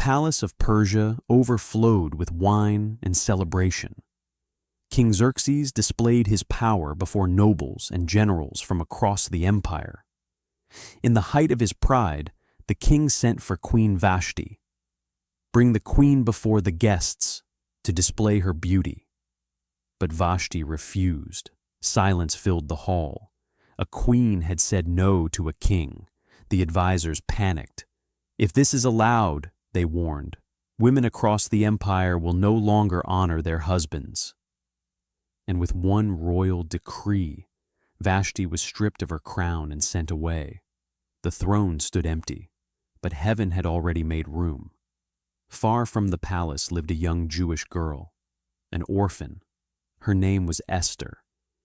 palace of Persia overflowed with wine and celebration. King Xerxes displayed his power before nobles and generals from across the empire. In the height of his pride, the king sent for Queen Vashti. "Bring the queen before the guests to display her beauty." But Vashti refused. Silence filled the hall. A queen had said no to a king. The advisors panicked. "If this is allowed," they warned, "women across the empire will no longer honor their husbands." And with one royal decree, Vashti was stripped of her crown and sent away. The throne stood empty, but heaven had already made room. Far from the palace lived a young Jewish girl, an orphan. Her name was Esther.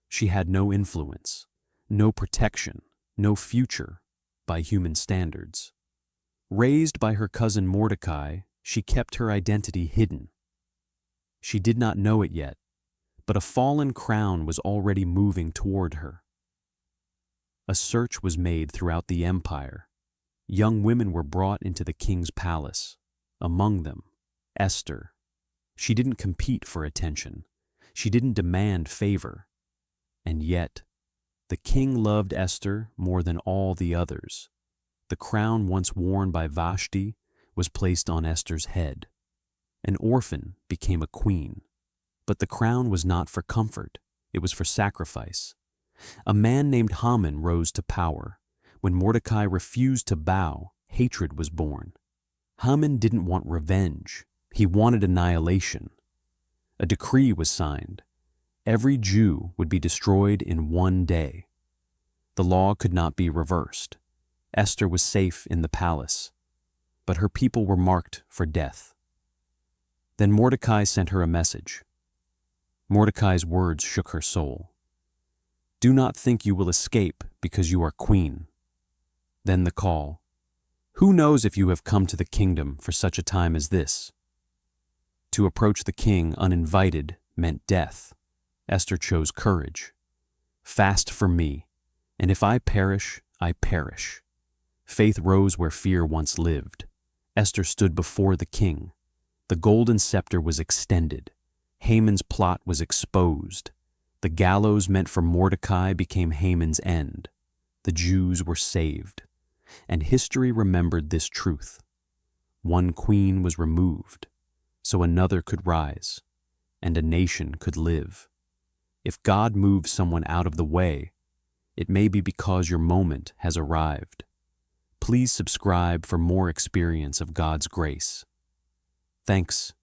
She had no influence, no protection, no future by human standards. Raised by her cousin Mordecai, she kept her identity hidden. She did not know it yet, but a fallen crown was already moving toward her. A search was made throughout the empire. Young women were brought into the king's palace. Among them, Esther. She didn't compete for attention. She didn't demand favor. And yet, the king loved Esther more than all the others. The crown once worn by Vashti was placed on Esther's head. An orphan became a queen. But the crown was not for comfort. It was for sacrifice. A man named Haman rose to power. When Mordecai refused to bow, hatred was born. Haman didn't want revenge. He wanted annihilation. A decree was signed. Every Jew would be destroyed in one day. The law could not be reversed. Esther was safe in the palace, but her people were marked for death. Then Mordecai sent her a message. Mordecai's words shook her soul. "Do not think you will escape because you are queen." Then the call. "Who knows if you have come to the kingdom for such a time as this?" To approach the king uninvited meant death. Esther chose courage. "Fast for me, and if I perish, I perish." Faith rose where fear once lived. Esther stood before the king. The golden scepter was extended. Haman's plot was exposed. The gallows meant for Mordecai became Haman's end. The Jews were saved. And history remembered this truth. One queen was removed, so another could rise, and a nation could live. If God moves someone out of the way, it may be because your moment has arrived. Please subscribe for more experience of God's grace. Thanks